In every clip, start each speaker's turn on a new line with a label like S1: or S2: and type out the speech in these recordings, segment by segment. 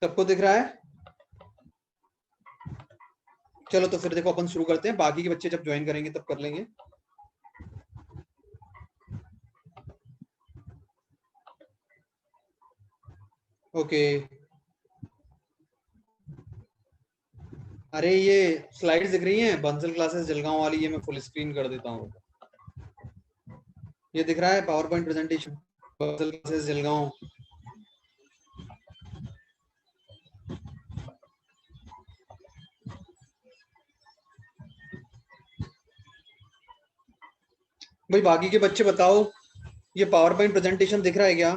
S1: सबको दिख रहा है? चलो तो फिर देखो अपन शुरू करते हैं, बाकी के बच्चे जब ज्वाइन करेंगे तब कर लेंगे। ओके। अरे ये स्लाइड्स दिख रही हैं बंसल क्लासेस जलगांव वाली, ये मैं फुल स्क्रीन कर देता हूँ। ये दिख रहा है power point presentation Bansal classes Jalgaon. भाई बाकी के बच्चे बताओ, ये पावर पॉइंट प्रेजेंटेशन दिख रहा है क्या?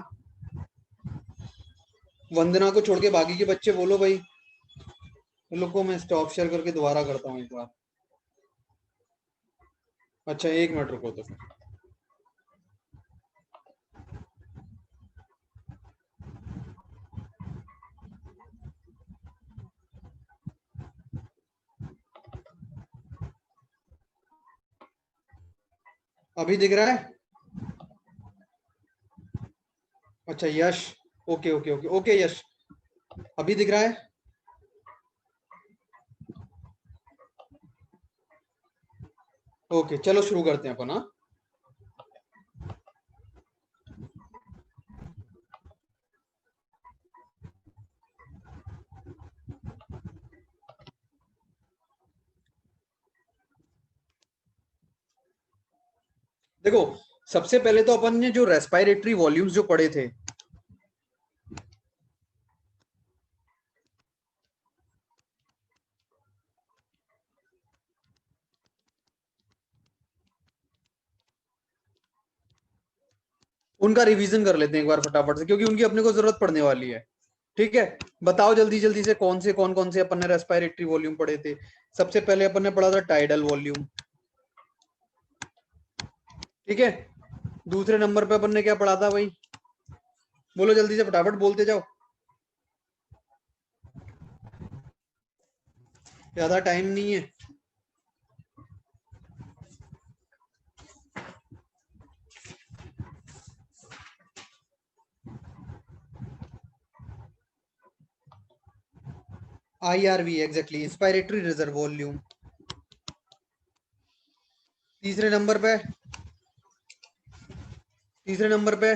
S1: वंदना को छोड़ के बाकी के बच्चे बोलो भाई। इन लोग को मैं स्टॉप शेयर करके दोबारा करता हूँ एक बार। अच्छा 1 मिनट रुको तो फिर। अभी दिख रहा है? अच्छा यश, ओके ओके ओके ओके यश, अभी दिख रहा है? ओके चलो शुरू करते हैं अपन। हाँ देखो, सबसे पहले तो अपन ने जो रेस्पिरेटरी वॉल्यूम्स जो पढ़े थे, उनका रिवीजन कर लेते हैं एक बार फटाफट से, क्योंकि उनकी अपने को जरूरत पड़ने वाली है। ठीक है, बताओ जल्दी जल्दी से कौन कौन से अपन ने रेस्पिरेटरी वॉल्यूम पढ़े थे। सबसे पहले अपन ने पढ़ा था टाइडल वॉल्यूम। ठीक है, दूसरे नंबर पे अपन ने क्या पढ़ा था भाई? बोलो जल्दी से, फटाफट बोलते जाओ, ज्यादा टाइम नहीं है। IRV exactly, inspiratory reserve volume. तीसरे नंबर पे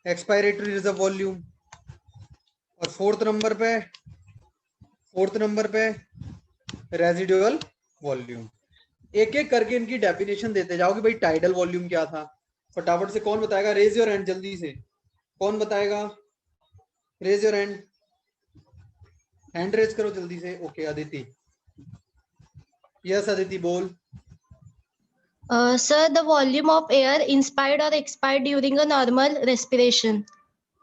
S1: एक्सपायरेटरी रिजर्व वॉल्यूम। और फोर्थ नंबर पे रेजिडुअल वॉल्यूम। एक एक करके इनकी डेफिनेशन देते जाओ कि भाई टाइडल वॉल्यूम क्या था। फटाफट से कौन बताएगा? रेज योर हैंड जल्दी से, कौन बताएगा? Raise your hand, hand raise करो जल्दी से। ओके अदिति, यस अदिति बोल।
S2: Sir, the volume of air inspired or expired during a normal respiration.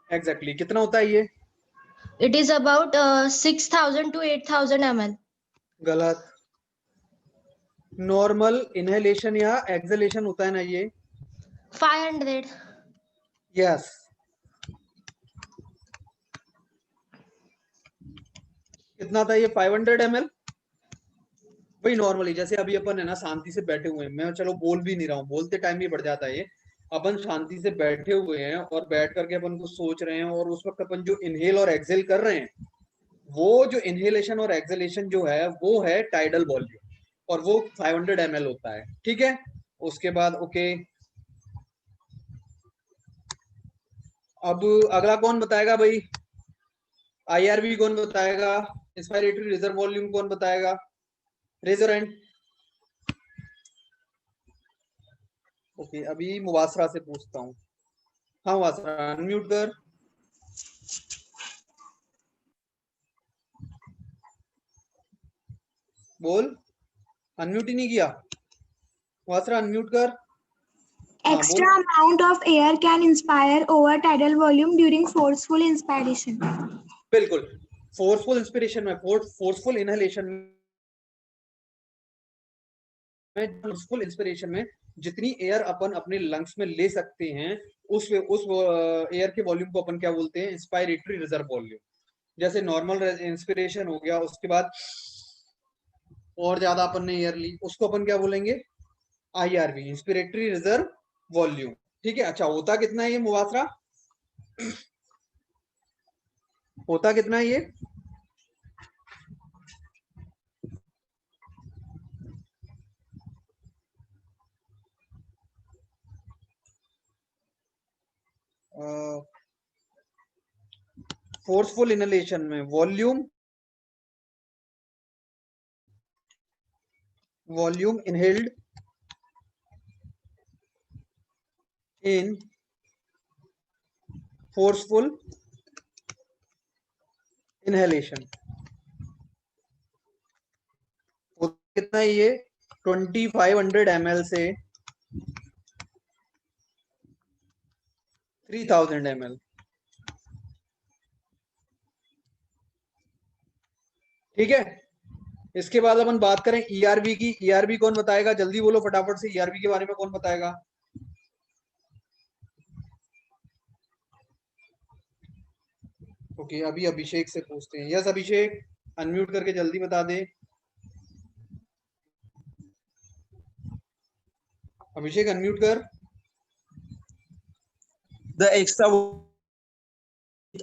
S1: Exactly कितना होता है ये?
S2: It is about 6,000 to 8,000 ml.
S1: गलत। नॉर्मल इनहेलेशन या एक्सहेलेशन होता है ना ये?
S2: 500.
S1: यस। कितना था ये? 500 ml। वही नॉर्मली, जैसे अभी अपन है ना शांति से बैठे हुए हैं, मैं चलो बोल भी नहीं रहा हूँ, बोलते टाइम भी बढ़ जाता है ये। अपन शांति से बैठे हुए हैं और बैठ करके अपन कुछ सोच रहे हैं, और उस वक्त अपन जो इनहेल और एक्सहेल कर रहे हैं, वो जो इनहेलेशन और एक्सहेलेशन जो है वो है टाइडल वॉल्यूम, और वो 500 ml होता है। ठीक है, उसके बाद ओके। अब अगला कौन बताएगा भाई? IRV कौन बताएगा? इंस्पायरेटरी रिजर्व वॉल्यूम कौन बताएगा? Raise your hand. ओके अभी मुबासरा से पूछता हूँ। हाँ मुबासरा, अनम्यूट कर। बोल, अनम्यूट ही नहीं किया। मुबासरा अनम्यूट कर।
S3: Extra amount of air can inspire over tidal volume during forceful inspiration.
S1: बिल्कुल, फोर्सफुल इंस्पिरेशन में, फोर्सफुल इनहेलेशन में, फोर्सफुल इंस्पिरेशन में जितनी एयर अपन अपने लंग्स में ले सकते हैं, उस एयर के वॉल्यूम को अपन क्या बोलते हैं? Inspiratory reserve volume. जैसे नॉर्मल इंस्पिरेशन हो गया, उसके बाद और ज्यादा अपन ने एयर ली, उसको अपन क्या बोलेंगे? IRV, inspiratory reserve volume. ठीक है, अच्छा होता कितना है ये मुबासरा? होता कितना है ये? फोर्सफुल इनहेलेशन में वॉल्यूम इनहेल्ड इन फोर्सफुल इनहेलेशन कितना है ये? 2500 ml से 3000 ml। ठीक है, इसके बाद अपन बात करें ईआरबी की। ईआरबी कौन बताएगा? जल्दी बोलो फटाफट से, ईआरबी के बारे में कौन बताएगा? ओके, अभी अभिषेक से पूछते हैं। यस अभिषेक, अनम्यूट करके जल्दी बता दे। अभिषेक अनम्यूट कर।
S4: The extra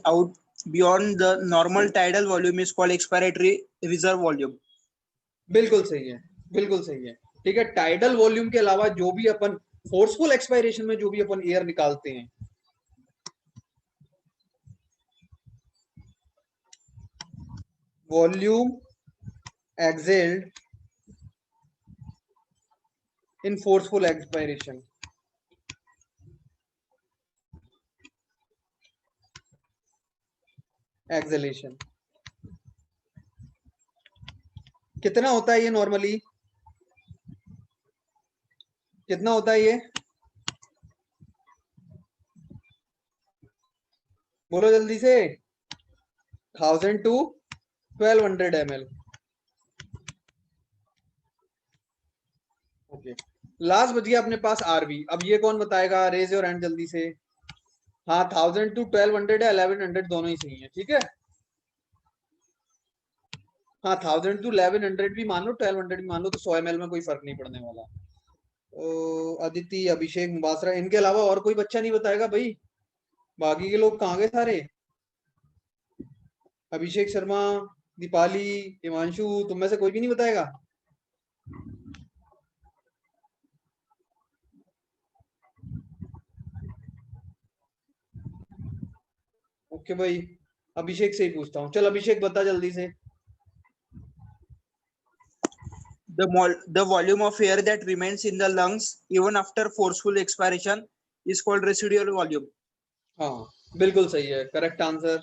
S4: out beyond the normal tidal volume is called expiratory reserve volume.
S1: बिल्कुल सही है, बिल्कुल सही है। ठीक है, टाइडल वॉल्यूम के अलावा जो भी अपन फोर्सफुल एक्सपायरेशन में जो भी अपन एयर निकालते हैं, वॉल्यूम एक्सेल्ड इन फोर्सफुल एक्सपायरेशन, एक्सेलेशन कितना होता है ये नॉर्मली? कितना होता है ये? बोलो जल्दी से। 1000 to 1200 ml। ओके, लास्ट बच गया अपने पास आरबी। अब ये कौन बताएगा? रेज योर हैंड जल्दी से। हाँ, 1000 to 1200 या 1100 दोनों ही सही है। ठीक है, हाँ 1000 to 1100 भी मान लो, 1200 भी मान लो, तो 100 ml में कोई फर्क नहीं पड़ने वाला। अदिति, अभिषेक, मुबासरा, इनके अलावा और कोई बच्चा नहीं बताएगा भाई? बाकी के लोग कहाँ गए सारे? अभिषेक शर्मा, दीपाली, हिमांशु, तुम में से कोई भी नहीं बताएगा? ओके भाई, अभिषेक से ही पूछता हूँ। चल अभिषेक बता जल्दी से।
S4: The volume of air that remains in the lungs even after forceful expiration is called residual volume.
S1: हाँ बिल्कुल सही है, करेक्ट आंसर,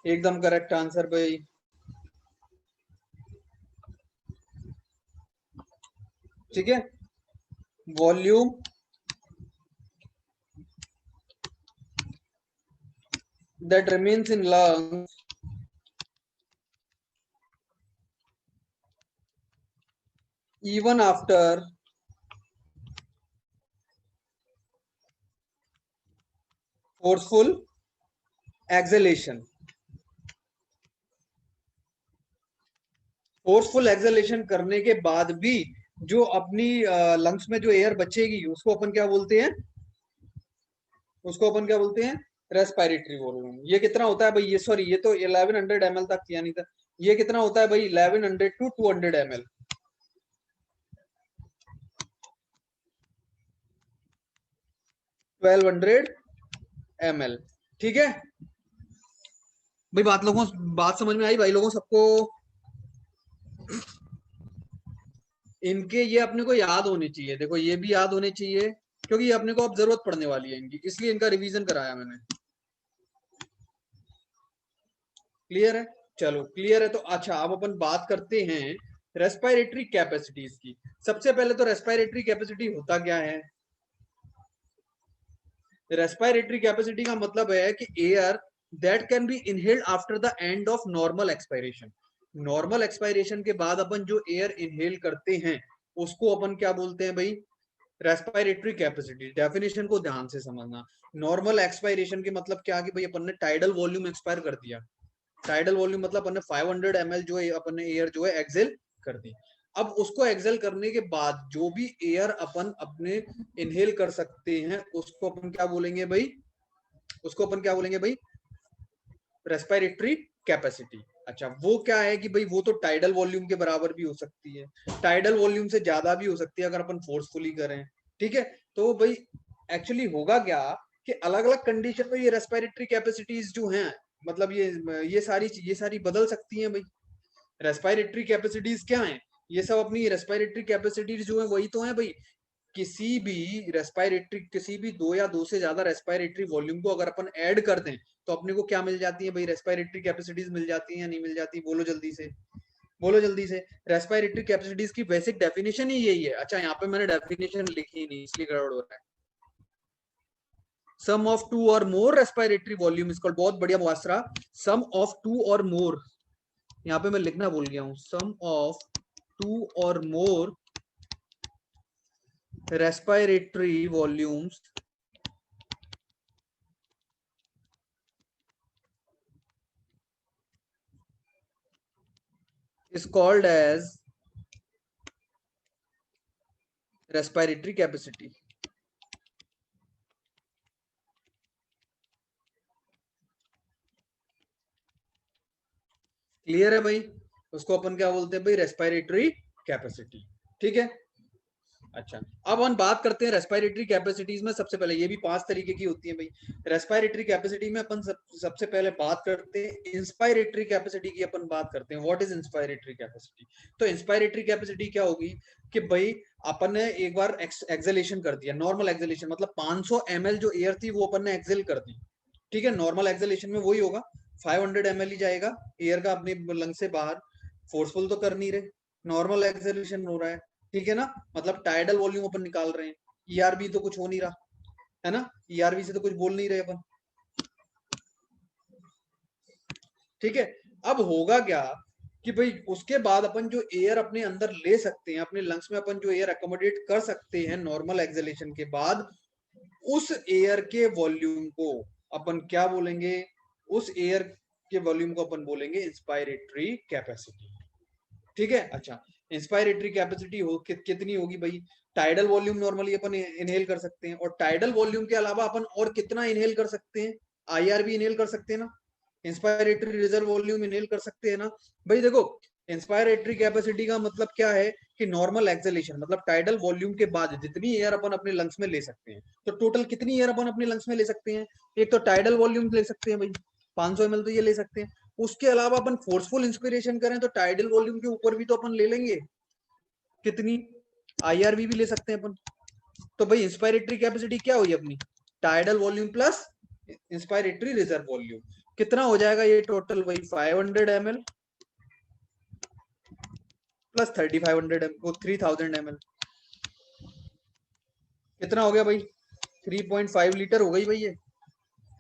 S1: एकदम करेक्ट आंसर भाई। ठीक है, volume that remains in lungs even after forceful exhalation। Forceful acceleration करने के बाद भी जो अपनी लंग्स में जो एयर बचेगी उसको अपन क्या बोलते हैं? उसको अपन क्या बोलते हैं? Respiratory volume. ये कितना होता है भाई? ये सॉरी, ये तो 1100 ml तक किया नहीं था। ये कितना होता है भाई? 1100 to 200 ml। ml। ठीक है भाई, बात समझ में आई भाई लोगों सबको? इनके ये अपने को याद होने चाहिए। देखो ये भी याद होने चाहिए क्योंकि ये अपने को अब जरूरत पड़ने वाली है इनकी, इसलिए इनका रिवीजन कराया मैंने। क्लियर है? चलो क्लियर है तो अच्छा, अब अपन बात करते हैं रेस्पिरेटरी कैपेसिटीज की। सबसे पहले तो रेस्पिरेटरी कैपेसिटी होता क्या है? रेस्पिरेटरी कैपेसिटी का मतलब है कि air that can B inhaled after the end of normal expiration. Normal expiration के बाद अपन जो एयर इनहेल करते हैं उसको अपन क्या बोलते हैं भाई? Respiratory capacity. डेफिनेशन को ध्यान से समझना। नॉर्मल एक्सपायरेशन के मतलब क्या कि भाई अपन ने टाइडल वॉल्यूम एक्सपायर कर दिया। टाइडल वॉल्यूम मतलब अपन ने 500 ml जो है अपन ने एयर जो है एक्सेल कर दी। अब उसको एक्सेल करने के बाद जो भी एयर अपन अपने इनहेल कर सकते हैं उसको अपन क्या बोलेंगे भाई? उसको अपन क्या बोलेंगे भाई? Respiratory capacity. अच्छा वो क्या है कि भाई वो तो टाइडल वॉल्यूम के बराबर भी हो सकती है, टाइडल वॉल्यूम से ज्यादा भी हो सकती है अगर अपन फोर्सफुली करें। ठीक है, तो भाई एक्चुअली होगा क्या कि अलग अलग कंडीशन में ये रेस्पिरेटरी कैपेसिटीज जो हैं, मतलब ये सारी बदल सकती हैं भाई। रेस्पिरेटरी कैपेसिटीज क्या हैं, ये सब अपनी रेस्पिरेटरी कैपेसिटीज जो है वही तो है भाई। किसी भी दो या दो से ज्यादा रेस्पिरेटरी वॉल्यूम को अगर अपन ऐड कर दें तो अपने को क्या मिल जाती है भाई, रेस्पिरेटरी कैपेसिटीज मिल जाती है या नहीं मिल जाती, बोलो जल्दी से, बोलो जल्दी से। रेस्पिरेटरी कैपेसिटीज की बेसिक डेफिनेशन ही यही है। अच्छा यहाँ पे मैंने डेफिनेशन लिखी नहीं इसलिए गड़बड़ हो रहा है। सम of two or more respiratory volume is called, बहुत बढ़िया मुआसरा, सम ऑफ टू और मोर, यहाँ पे मैं लिखना भूल गया हूं, सम of two or more respiratory volumes is called as respiratory capacity। Clear है भाई, उसको अपन क्या बोलते हैं भाई, रेस्पिरेटरी कैपेसिटी। ठीक है, अच्छा अब हम बात करते हैं रेस्पिरेटरी कैपेसिटीज में। सबसे पहले ये भी 5 तरीके की होती है भाई। रेस्पिरेटरी कैपेसिटी में अपन सबसे पहले बात करते हैं इंस्पायरेटरी कैपेसिटी की, अपन बात करते हैं व्हाट इज इंस्पायरेटरी कैपेसिटी। तो इंस्पायरेटरी कैपेसिटी क्या होगी कि भाई अपन ने एक बार एक्सेलेशन कर दिया, नॉर्मल एक्सेलेशन, मतलब 500 ml जो एयर थी वो अपन ने एक्सेल कर दी। ठीक है, नॉर्मल एक्सेलेशन में वही होगा, 500 ml ही जाएगा एयर का अपने लंग से बाहर, फोर्सफुल तो कर नहीं रहे, नॉर्मल एक्सेलेशन हो रहा है। ठीक है ना, मतलब टाइडल वॉल्यूम अपन निकाल रहे हैं, ईआरबी तो कुछ हो नहीं रहा है ना, ईआरबी से तो कुछ बोल नहीं रहे अपन। ठीक है, अब होगा क्या कि भाई उसके बाद अपन जो एयर अपने अंदर ले सकते हैं, अपने लंग्स में अपन जो एयर अकोमोडेट कर सकते हैं नॉर्मल एक्सेलेशन के बाद, उस एयर के वॉल्यूम को अपन क्या बोलेंगे, उस एयर के वॉल्यूम को अपन बोलेंगे इंस्पायरेटरी कैपेसिटी। ठीक है, अच्छा इंस्पायरेटरी कैपेसिटी कितनी होगी भाई, टाइडल वॉल्यूम नॉर्मली अपन इनहेल कर सकते हैं, और टाइडल वॉल्यूम के अलावा अपन और कितना इनहेल कर सकते हैं, आईआरबी इनहेल कर सकते हैं ना, इंस्पायरेटरी रिजर्व वॉल्यूम इनहेल कर सकते हैं ना भाई। देखो इंस्पायरेटरी कैपेसिटी का मतलब क्या है कि नॉर्मल एक्सेलेशन मतलब टाइडल वॉल्यूम के बाद जितनी एयर अपन अपने लंग्स में ले सकते हैं। तो टोटल कितनी एयर अपन अपने लंग्स में ले सकते हैं, एक तो टाइडल वॉल्यूम ले सकते हैं भाई 500 ml तो ये ले सकते हैं, उसके अलावा अपन फोर्सफुल इंस्पिरेशन करें तो टाइडल वॉल्यूम के ऊपर भी तो अपन ले लेंगे, कितनी, आईआरबी भी ले सकते हैं अपन। तो भाई इंस्पायरेटरी कैपेसिटी क्या हुई अपनी, tidal volume plus inspiratory reserve volume, कितना हो जाएगा ये टोटल भाई 500 ml प्लस 3500 ml 3000 ml, कितना हो गया भाई 3.5 लीटर हो गई भाई, ये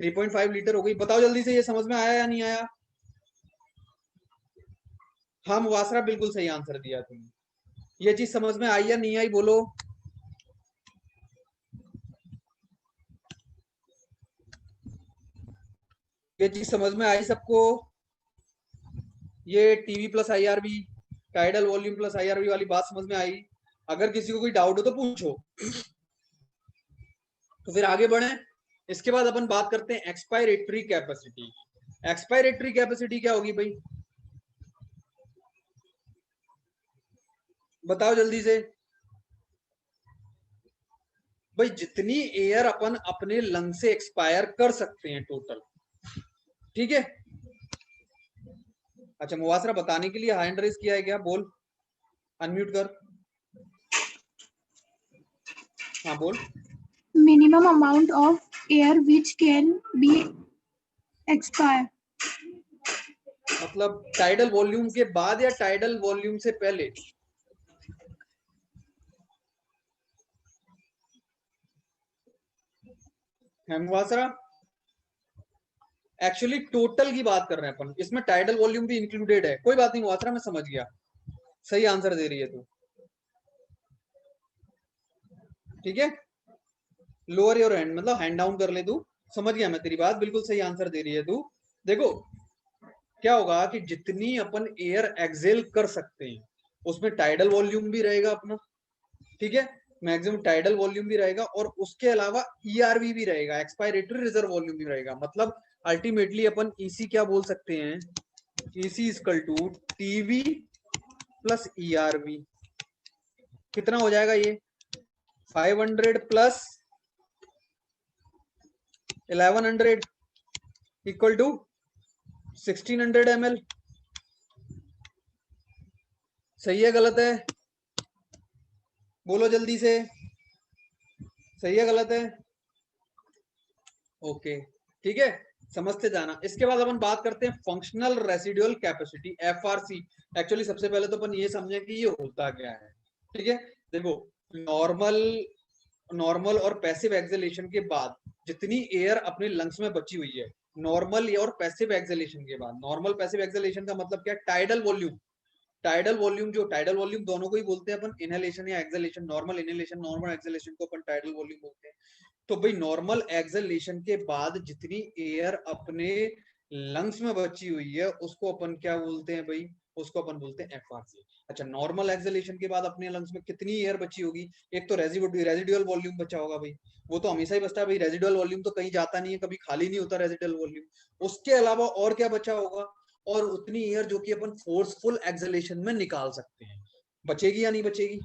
S1: 3.5 लीटर हो गई। बताओ जल्दी से ये समझ में आया या नहीं आया। हाँ मुबासरा बिल्कुल सही आंसर दिया तुमने, ये चीज समझ में आई या नहीं आई बोलो। ये चीज समझ में आई सबको, ये TV plus IRB, tidal volume plus IRB वाली बात समझ में आई। अगर किसी को कोई डाउट हो तो पूछो, तो फिर आगे बढ़े। इसके बाद अपन बात करते हैं एक्सपायरेटरी कैपेसिटी। एक्सपायरेटरी कैपेसिटी क्या होगी भाई, बताओ जल्दी से भाई, जितनी एयर अपन अपने लंग से एक्सपायर कर सकते हैं टोटल। ठीक है, अच्छा मुवासरा बताने के लिए हैंड रेज किया है क्या, बोल, अनम्यूट कर, हाँ बोल।
S3: Minimum amount of air which can be expired.
S1: मतलब टाइडल वॉल्यूम के बाद या टाइडल वॉल्यूम से पहले, है मुवासरा, एक्चुअली टोटल की बात कर रहे हैं अपन, इसमें टाइडल वॉल्यूम भी इंक्लूडेड है। कोई बात नहीं मुवासरा, मैं समझ गया, सही आंसर दे रही है तू। ठीक है, लोअर योर हैंड मतलब हैंड डाउन कर ले तू, समझ गया मैं तेरी बात, बिल्कुल सही आंसर दे रही है तू। देखो क्या होगा कि जितनी अपन एयर एक्सेल कर सकते हैं उसमें टाइडल वॉल्यूम भी रहेगा अपना। ठीक है, मैक्सिमम टाइडल वॉल्यूम भी रहेगा और उसके अलावा ईआरवी भी रहेगा, एक्सपायरेटरी रिजर्व वॉल्यूम भी रहेगा। मतलब अल्टीमेटली अपन ईसी क्या बोल सकते हैं, EC equal to TV plus ERV. कितना हो जाएगा ये 500 प्लस 1100 इक्वल टू 1600 ml। सही है गलत है, बोलो जल्दी से, सही है गलत है? ओके ठीक है, समझते जाना। इसके बाद अपन बात करते हैं functional residual capacity FRC. Actually सबसे पहले तो अपन ये समझें कि ये होता क्या है। ठीक है, देखो नॉर्मल और पैसिव एक्सेलेशन के बाद जितनी एयर अपने लंग्स में बची हुई है, नॉर्मल और पैसिव एक्सेलेशन के बाद, नॉर्मल पैसिव एक्सेलेशन का मतलब क्या है, टाइडल वॉल्यूम। टाइडल वॉल्यूम दोनों को ही बोलते हैं अपन, इनहेलेशन या acceleration, normal inhalation normal acceleration को अपन टाइडल वॉल्यूम बोलते हैं। तो भाई नॉर्मल एक्सेलेशन के बाद जितनी एयर अपने लंग्स में बची हुई है उसको अपन क्या बोलते हैं भाई, उसको अपन बोलते हैं एफआरसी। अच्छा, नॉर्मल एक्सेलेशन के बाद अपने लंग्स में कितनी एयर बची होगी, एक तो रेजिडुअल वॉल्यूम बचा होगा भाई, वो तो हमेशा ही बचता है भाई, रेजिडुअल वॉल्यूम तो कहीं जाता नहीं है, कभी खाली नहीं होता रेजिडुअल वॉल्यूम। उसके अलावा और क्या बचा होगा, और उतनी एयर जो कि अपन फोर्सफुल एक्सेलेशन में निकाल सकते हैं, बचेगी या नहीं बचेगी,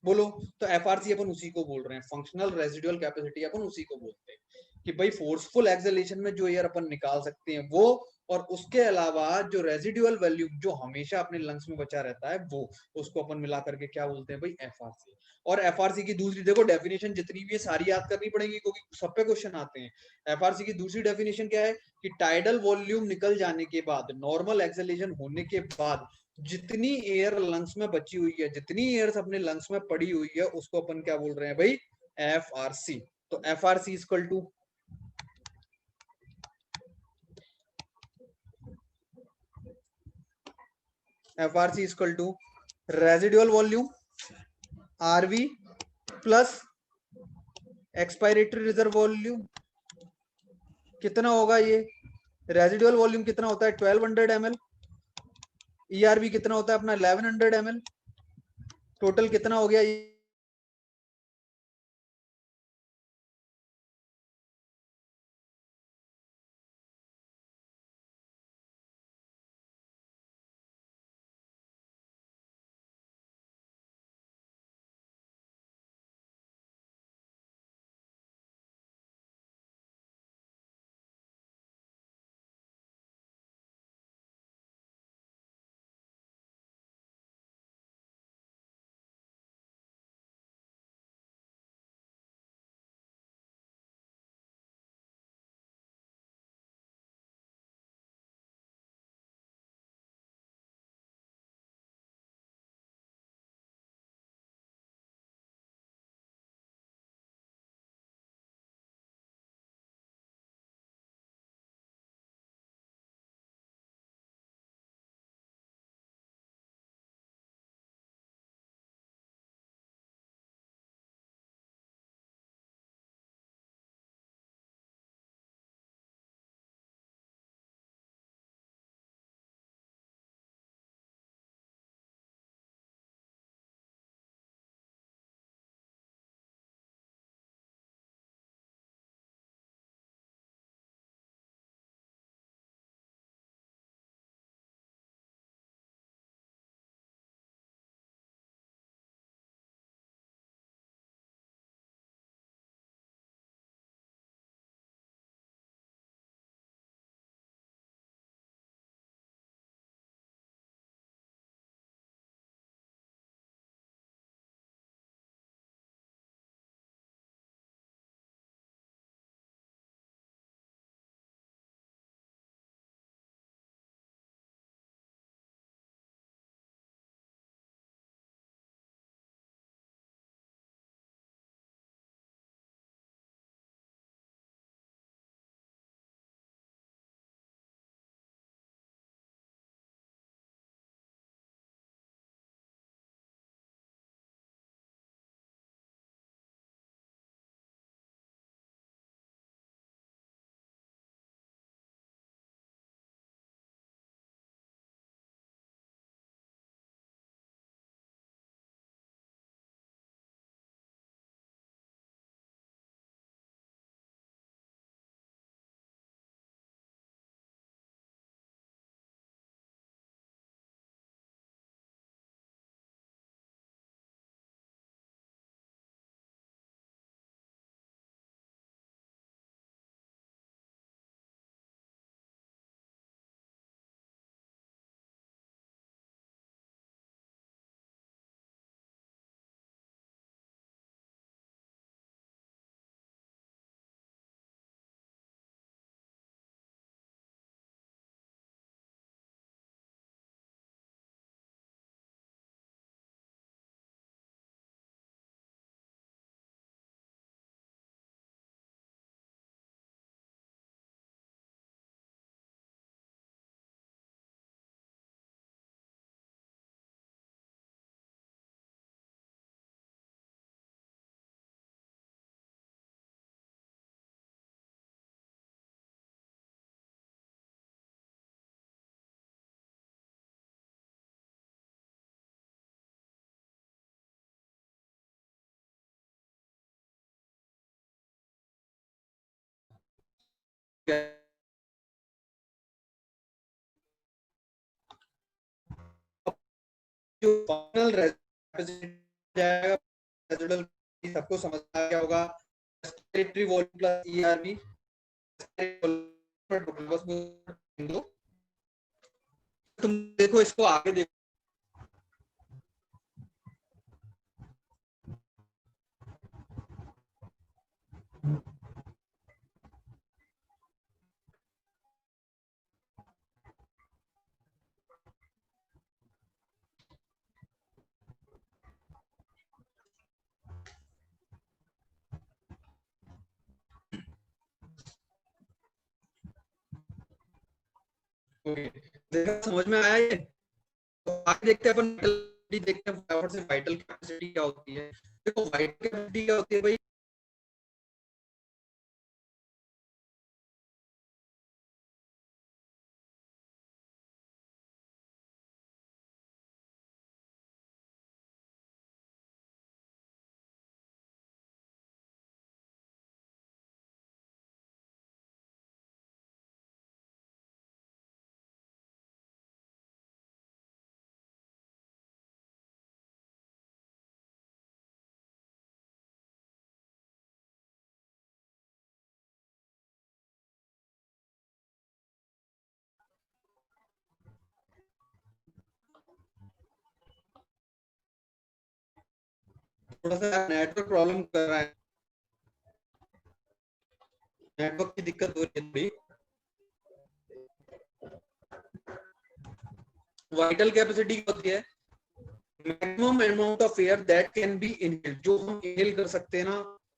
S1: बोलो। तो एफआरसी अपन उसी को बोल रहे हैं, फंक्शनल रेजिडुअल कैपेसिटी अपन उसी को बोलते हैं कि भाई फोर्सफुल एक्सेलेशन में जो एयर अपन निकाल सकते हैं वो, और उसके अलावा जो रेजिडुअल वॉल्यूम जो हमेशा अपने लंग्स में बचा रहता है वो, उसको अपन मिला करके क्या बोलते हैं भाई, एफआरसी। और एफआरसी की दूसरी देखो डेफिनेशन जितनी भी है सारी याद करनी पड़ेगी क्योंकि सब पे क्वेश्चन आते हैं। एफआरसी की दूसरी डेफिनेशन क्या है कि टाइडल वॉल्यूम निकल जाने के बाद, नॉर्मल एक्सेलेशन होने के बाद जितनी एयर लंग्स में बची हुई है, जितनी एयर अपने लंग्स में पड़ी हुई है, उसको अपन क्या बोल रहे हैं भाई, एफआरसी। तो FRC equal to residual volume RV plus expiratory reserve volume. कितना होगा ये, रेजिडुअल वॉल्यूम कितना होता है 1200 ml, ईआरवी कितना होता है अपना 1100 ml, टोटल कितना हो गया जो फाइनल जाएगा रेसिडुअल सबको समझ आ गया होगा, रेस्पिरेटरी वॉल्यूम प्लस ईआरवी तुम देखो इसको आगे देखो, देखा समझ में आया ये? तो आगे देखते हैं अपन देखते हैं फटाफट से वाइटल कैपेसिटी क्या होती है। देखो वाइटल कैपेसिटी क्या होती है भाई, थोड़ा सा नेटवर्क प्रॉब्लम कर रहा है, नेटवर्क की दिक्कत हो रही है थोड़ी। वाइटल कैपेसिटी क्या होती है, maximum amount of air that can B inhaled, जो हम इनहेल कर सकते हैं ना,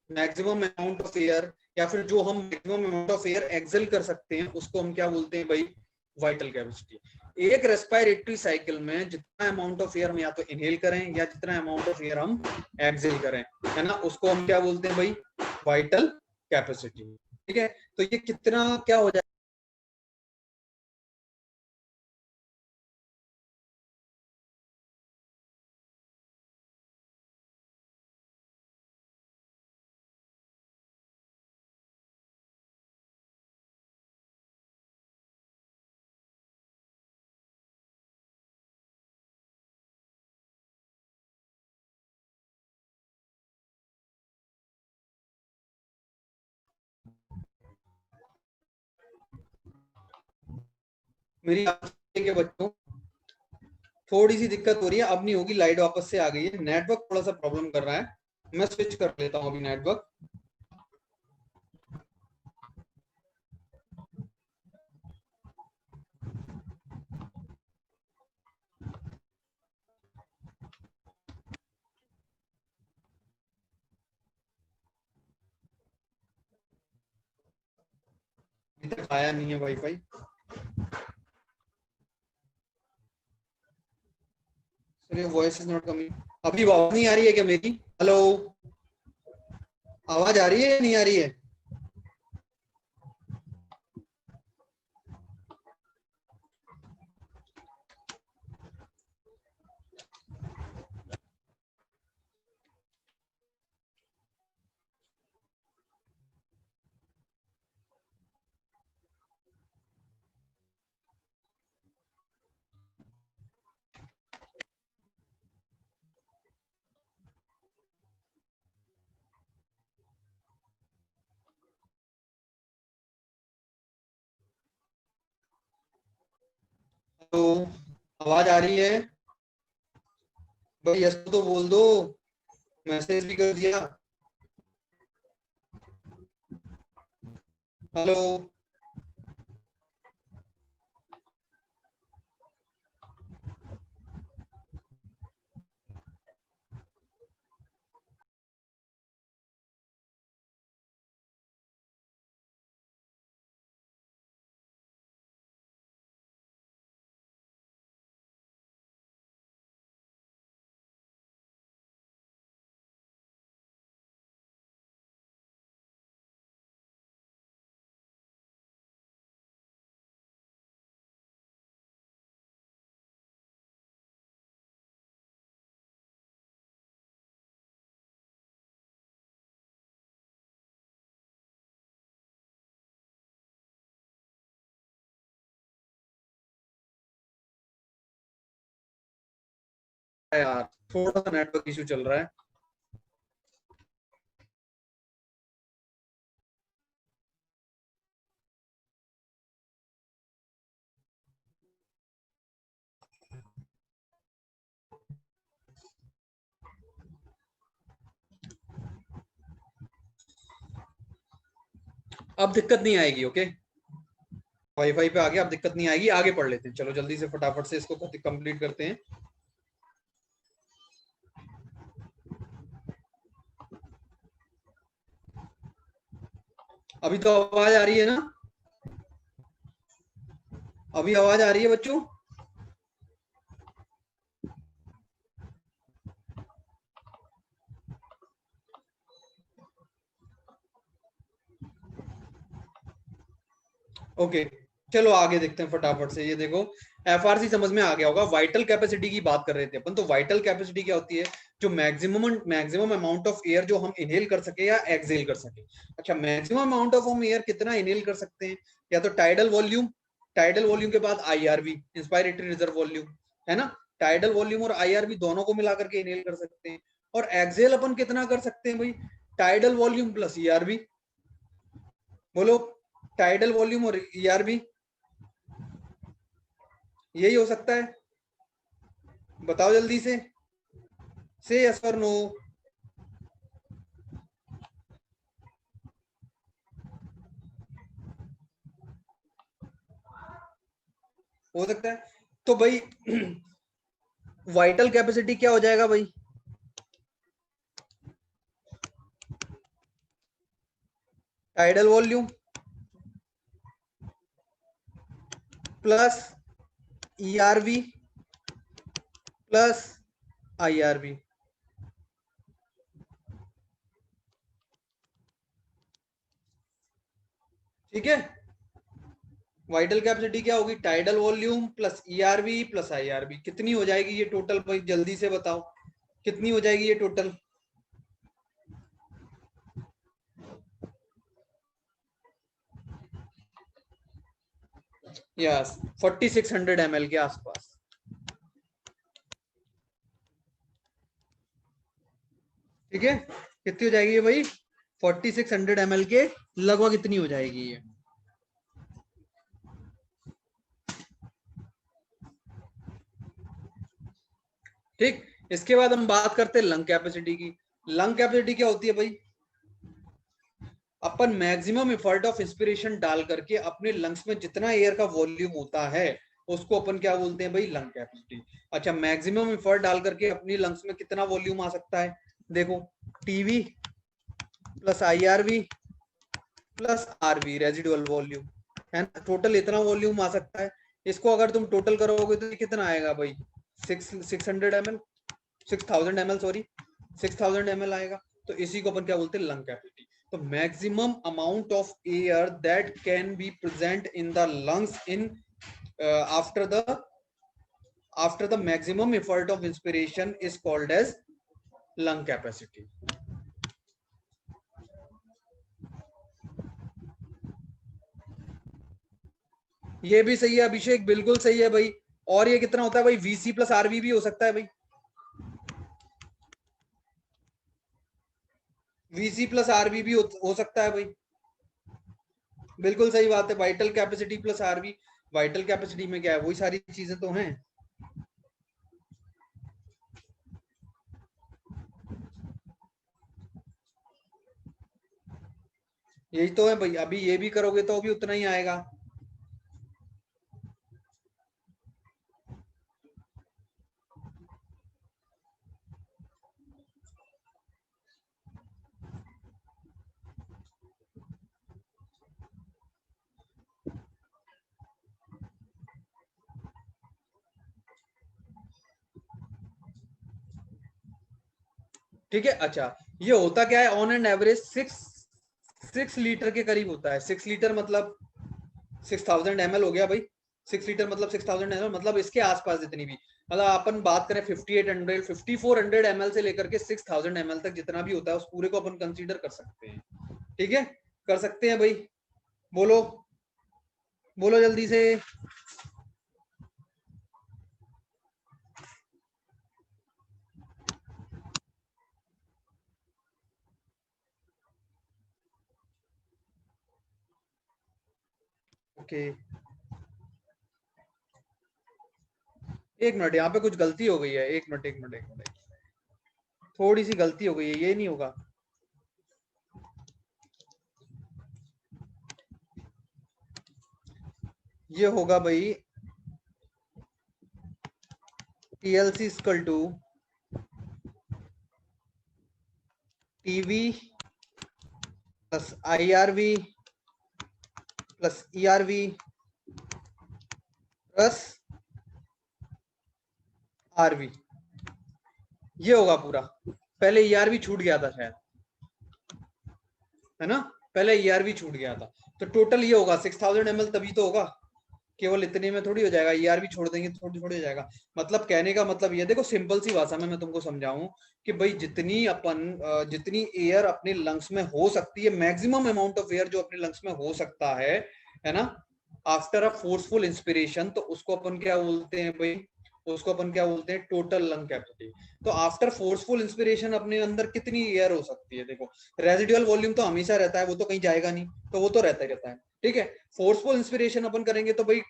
S1: मैक्सिमम अमाउंट ऑफ एयर, या फिर जो हम maximum amount of air exhale कर सकते हैं उसको हम क्या बोलते हैं भाई, वाइटल कैपेसिटी। एक रेस्पिरेटरी साइकिल में जितना अमाउंट ऑफ एयर हम या तो इनहेल करें या जितना अमाउंट ऑफ एयर हम एक्सेल करें, है ना, उसको हम क्या बोलते हैं भाई, वाइटल कैपेसिटी। ठीक है, तो ये कितना क्या हो जाए, मेरी आपके के बच्चों थोड़ी सी दिक्कत हो रही है, अब नहीं होगी, लाइट वापस से आ गई है, नेटवर्क थोड़ा सा प्रॉब्लम कर रहा है, मैं स्विच कर लेता हूँ अभी नेटवर्क। अभी तक आया नहीं है wifi, voice is not coming. अभी आवाज नहीं आ रही है क्या मेरी, हेलो, आवाज आ रही है या नहीं आ रही है? हेलो, आवाज आ रही है भाई, यस तो बोल दो, मैसेज भी कर दिया। हेलो, है यार, थोड़ा सा नेटवर्क इशू चल रहा है। अब दिक्कत नहीं आएगी, ओके, वाईफाई पे आ गया, अब दिक्कत नहीं आएगी। आगे पढ़ लेते हैं, चलो जल्दी से फटाफट से इसको कंप्लीट करते हैं। अभी तो आवाज आ रही है ना? अभी आवाज आ रही है बच्चों? ओके, चलो आगे देखते हैं फटाफट से। ये देखो, एफआरसी समझ में आ गया होगा। वाइटल कैपेसिटी की बात कर रहे थे अपन, तो वाइटल कैपेसिटी क्या होती है? जो मैक्सिमम अमाउंट ऑफ एयर जो हम इनहेल कर सके या एक्सहेल कर सके। अच्छा, मैक्सिमम अमाउंट ऑफ हम एयर कितना इनहेल कर सकते हैं? या तो टाइडल वॉल्यूम के बाद आईआरवी, इंस्पायरेटरी रिजर्व वॉल्यूम, है ना। टाइडल वॉल्यूम और आईआरवी दोनों को मिला करके इनहेल कर सकते हैं। और एक्सहेल अपन कितना कर सकते हैं भाई? Tidal volume plus ERV. बोलो, टाइडल वॉल्यूम और ईआरवी, यही हो सकता है? बताओ जल्दी से यस और नो। हो सकता है। तो भाई वाइटल कैपेसिटी क्या हो जाएगा भाई? Tidal volume plus ERV plus IRV. ठीक है, वाइटल कैपेसिटी क्या होगी? Tidal volume plus ERV plus IRV. कितनी हो जाएगी ये टोटल भाई? जल्दी से बताओ, कितनी हो जाएगी ये टोटल? यस, 4600 ml के आसपास। ठीक है, कितनी हो जाएगी ये भाई? 4600 ml के लगभग इतनी हो जाएगी ये। ठीक, इसके बाद हम बात करते हैं लंग कैपेसिटी की। लंग कैपेसिटी क्या होती है भाई? अपन मैक्सिमम एफर्ट ऑफ इंस्पिरेशन डाल करके अपने लंग्स में जितना एयर का वॉल्यूम होता है उसको अपन क्या बोलते हैं भाई? Lung capacity. अच्छा, मैक्सिमम एफर्ट डाल करके अपनी लंग्स में कितना वॉल्यूम आ सकता है? देखो, TV plus IRV plus RV, residual volume, है ना। टोटल इतना वॉल्यूम आ सकता है। इसको अगर तुम टोटल करोगे तो कितना आएगा भाई? 600 ml, 6000 ml, सॉरी 6000 ml आएगा। तो इसी को अपन क्या बोलते हैं? Lung capacity. तो maximum amount of air that can be present in the lungs in after the maximum effort of inspiration is called as lung capacity. ये भी सही है अभिषेक, बिल्कुल सही है भाई। और ये कितना होता है भाई? वीसी प्लस आरवी भी हो सकता है भाई। वीसी प्लस आरवी भी हो सकता है भाई। बिल्कुल सही बात है। Vital capacity plus RV, vital capacity में क्या है? वही सारी चीजें तो हैं। यही तो है भाई। अभी ये भी करोगे तो भी उतना ही आएगा। ठीक है, अच्छा, ये होता क्या है? ऑन एंड एवरेज 6 लीटर के करीब होता है। 6 लीटर मतलब 6000 ml हो गया भाई। 6 लीटर मतलब 6000 ml, मतलब इसके आसपास जितनी भी, मतलब अपन बात करें 5800 5400 ml से लेकर के 6000 ml तक जितना भी होता है उस पूरे को अपन कंसीडर कर सकते हैं। ठीक है, कर सकते हैं भाई। बोलो बोलो जल्दी से। ओके एक मिनट, यहाँ पे कुछ गलती हो गई है। एक मिनट, थोड़ी सी गलती हो गई है, ये नहीं होगा। ये होगा भाई TLC equal to TV plus IRV plus ERV plus RV। ये होगा पूरा। पहले ERV छूट गया था शायद, है ना, पहले ERV छूट गया था। तो टोटल ये होगा 6000 ml, तभी तो होगा, केवल इतने में थोड़ी हो जाएगा। ERV छोड़ देंगे तो थोड़ी हो जाएगा। मतलब कहने का मतलब ये, देखो सिंपल सी भाषा में मैं तुमको समझाऊं कि भाई जितनी एयर अपने लंग्स में हो सकती है, मैक्सिमम अमाउंट ऑफ एयर जो अपने लंग्स में हो सकता है ना, आफ्टर अ फोर्सफुल इंस्पिरेशन, तो उसको अपन क्या बोलते हैं भाई, उसको अपन क्या बोलते हैं, टोटल लंग कैपेसिटी। तो आफ्टर फोर्सफुल इंस्पिरेशन अपने अंदर कितनी एयर हो सकती है? देखो रेजिडुअल वॉल्यूम तो हमेशा रहता है, वो तो कहीं जाएगा नहीं, तो वो तो रहता ही रहता है, ठीक है। फोर्सफुल इंस्पिरेशन अपन करेंगे तो भाई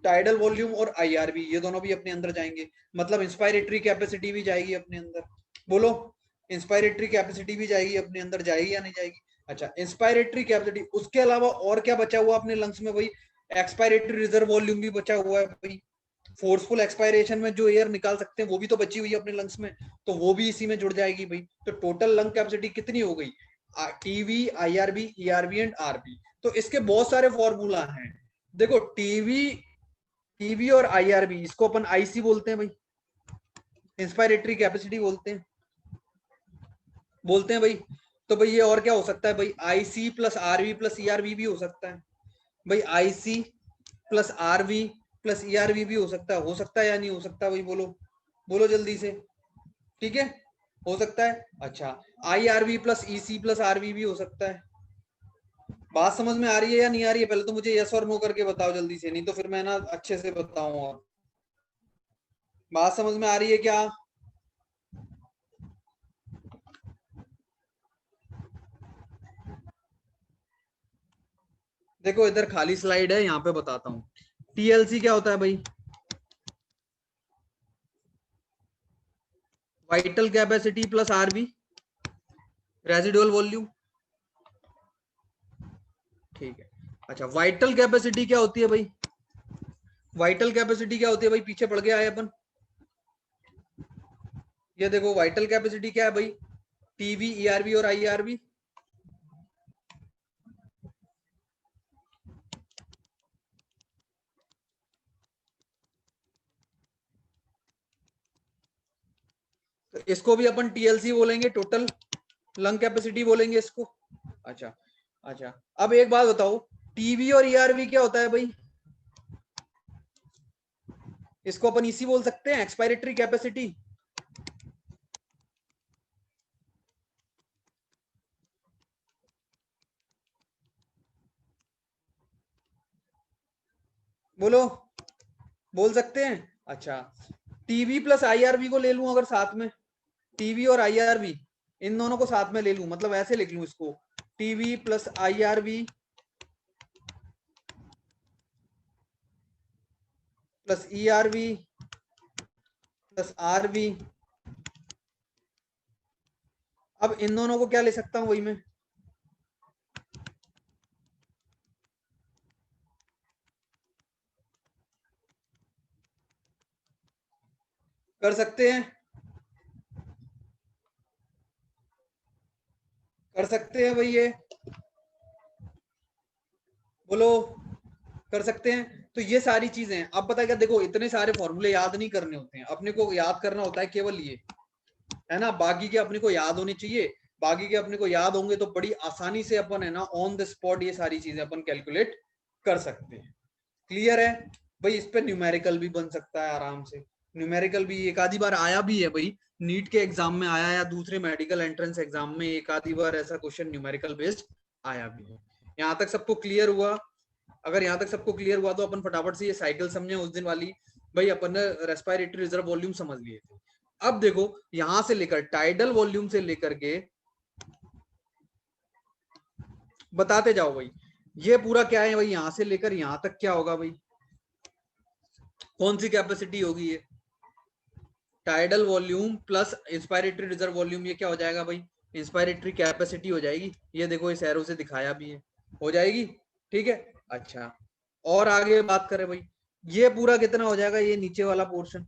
S1: टाइडल वॉल्यूम और IRV ये दोनों भी अपने अंदर जाएंगे, मतलब इंस्पायरेटरी कैपेसिटी भी जाएगी अपने अंदर। बोलो, इंस्पायरेटरी कैपेसिटी भी जाएगी अपने अंदर, जाएगी या नहीं जाएगी? अच्छा, इंस्पायरेटरी कैपेसिटी, उसके अलावा और क्या बचा हुआ अपने लंग्स में भाई? एक्सपायरेटरी रिजर्व वॉल्यूम भी बचा हुआ है भाई। फोर्सफुल एक्सपायरेशन में जो एयर निकाल सकते हैं वो भी तो बची हुई है अपने लंग्स में, तो वो भी इसी में जुड़ जाएगी भाई। तो टोटल लंग कैपेसिटी कितनी हो गई? TV, IRV, ERV and RV। तो इसके बहुत सारे फॉर्मूला हैं। देखो टीवी और IRV, इसको अपन IC बोलते हैं भाई, इंस्पायरेटरी कैपेसिटी बोलते हैं भाई। तो भाई ये और क्या हो सकता है भाई? IC plus RV plus ERV भी हो सकता है भाई। IC plus RV plus ERV भी हो सकता है या नहीं हो सकता भाई? बोलो बोलो जल्दी से, ठीक है, हो सकता है। अच्छा, IRV plus EC plus RV भी हो सकता है। बात समझ में आ रही है या नहीं आ रही है? पहले तो मुझे यस और नो करके बताओ जल्दी से, नहीं तो फिर मैं ना अच्छे से बताऊं। और बात समझ में आ रही है क्या? देखो इधर खाली स्लाइड है, यहाँ पे बताता हूँ। TLC क्या होता है भाई? Vital capacity plus RV, residual volume, ठीक है। अच्छा, वाइटल कैपेसिटी क्या होती है भाई? वाइटल कैपेसिटी क्या होती है भाई? पीछे पड़ गया है अपन। ये देखो वाइटल कैपेसिटी क्या है भाई? TV, ERV और IRV। तो इसको भी अपन TLC बोलेंगे, टोटल लंग कैपेसिटी बोलेंगे इसको। अच्छा अच्छा, अब एक बात बताओ, TV और ERV क्या होता है भाई? इसको अपन इसी बोल सकते हैं, एक्सपायरेटरी कैपेसिटी। बोलो, बोल सकते हैं? अच्छा, TV प्लस IRV को ले लूं अगर साथ में, TV और IRV इन दोनों को साथ में ले लूं, मतलब ऐसे लिख लूं इसको, TV plus IRV plus ERV plus RV। अब इन दोनों को क्या ले सकता हूं वही मैं? कर सकते हैं, कर सकते हैं भाई, ये बोलो, कर सकते हैं। तो ये सारी चीजें हैं। अब पता है क्या, देखो इतने सारे फॉर्मूले याद नहीं करने होते हैं, अपने को याद करना होता है केवल ये, है ना। बाकी के अपने को याद होने चाहिए, बाकी के अपने को याद होंगे तो बड़ी आसानी से अपन, है ना, ऑन द स्पॉट ये सारी चीजें अपन कैलकुलेट कर सकते हैं। क्लियर है भाई? इस पे न्यूमेरिकल भी बन सकता है आराम से। न्यूमेरिकल भी एक आधी बार आया भी है भाई, नीट के एग्जाम में आया, या दूसरे मेडिकल एंट्रेंस एग्जाम में एक आधी बार ऐसा क्वेश्चन न्यूमेरिकल बेस्ड आया भी है। यहाँ तक सबको क्लियर हुआ? अगर यहाँ तक सबको क्लियर हुआ तो अपन फटाफट से ये साइकिल समझे उस दिन वाली। भाई अपन ने रेस्पिरेटरी रिजर्व वॉल्यूम समझ लिए थे। अब देखो यहां से लेकर टाइडल वॉल्यूम से लेकर के बताते जाओ भाई। ये पूरा क्या है भाई, यहां से लेकर यहां तक क्या होगा भाई, कौन सी कैपेसिटी होगी ये, tidal volume plus inspiratory reserve volume, ये क्या हो जाएगा भाई, इंस्पायरेटरी कैपेसिटी हो जाएगी। ये देखो इस एरो से दिखाया भी है, हो जाएगी, ठीक है। अच्छा, और आगे बात करें भाई, ये पूरा कितना हो जाएगा, ये नीचे वाला पोर्शन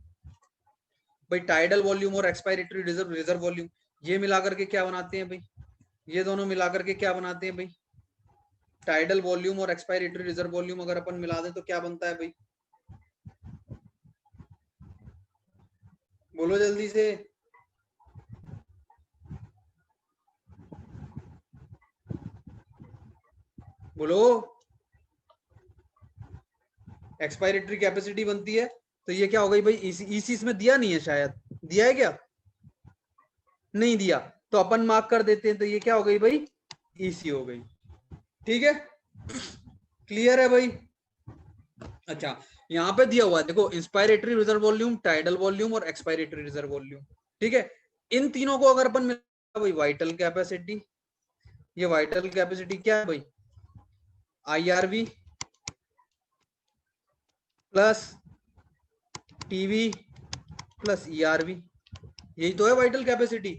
S1: भाई, टाइडल वॉल्यूम और एक्सपायरेटरी रिजर्व वॉल्यूम, ये मिलाकर के क्या बनाते हैं भाई, ये दोनों मिलाकर के क्या बनाते हैं भाई, टाइडल वॉल्यूम और एक्सपायरेटरी रिजर्व वॉल्यूम अगर अपन मिला दें तो क्या बनता है भाई, बोलो जल्दी से। बोलो, एक्सपायरेटरी कैपेसिटी बनती है, तो ये क्या हो गई भाई, ईसी इसमें दिया नहीं है, शायद दिया है क्या, नहीं दिया, तो अपन मार्क कर देते हैं, तो ये क्या हो गई भाई, ईसी हो गई, ठीक है, क्लियर है भाई। अच्छा, यहाँ पे दिया हुआ है देखो, inspiratory reserve volume, tidal volume और एक्सपायरेटरी रिजर्व वॉल्यूम, ठीक है। इन तीनों को अगर अपन मिला भाई, वाइटल कैपेसिटी, ये वाइटल कैपेसिटी क्या है भाई, IRV plus TV plus ERV, यही तो है वाइटल कैपेसिटी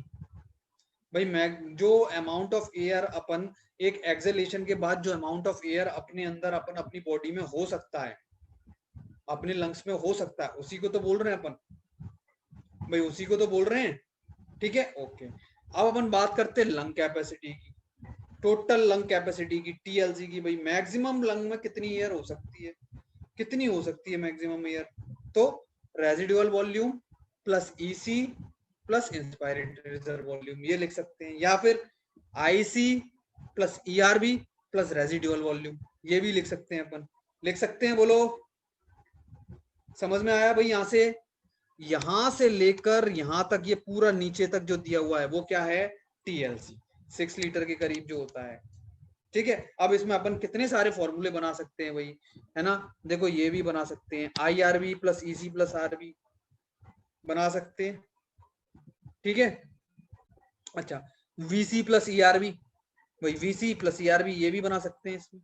S1: भाई। मैं जो अमाउंट ऑफ एयर अपन एक एक्सेलेशन के बाद जो अमाउंट ऑफ एयर अपने अंदर अपन अपनी बॉडी में हो सकता है, अपने लंग्स में हो सकता है, उसी को तो बोल रहे हैं अपन भाई, उसी को तो बोल रहे हैं, ठीक है, ओके। अब अपन बात करते हैं लंग कैपेसिटी की, टोटल लंग कैपेसिटी की, टीएलसी की भाई, मैक्सिमम लंग में कितनी एयर हो सकती है, कितनी हो सकती है मैक्सिमम एयर, तो residual volume plus EC plus inspiratory reserve volume, ये लिख सकते हैं, या फिर IC plus ERB plus residual volume, ये भी लिख सकते हैं अपन, लिख सकते हैं, बोलो समझ में आया भाई। यहां से लेकर यहां तक ये पूरा नीचे तक जो दिया हुआ है वो क्या है, टीएलसी, 6 लीटर के करीब जो होता है, ठीक है। अब इसमें अपन कितने सारे फॉर्मूले बना सकते हैं भाई, है ना, देखो ये भी बना सकते हैं, IRV plus EC plus RV बना सकते हैं, ठीक है। अच्छा, वीसी प्लस ईआरबी, भाई वीसी प्लस ईआरबी ये भी बना सकते हैं, इसमें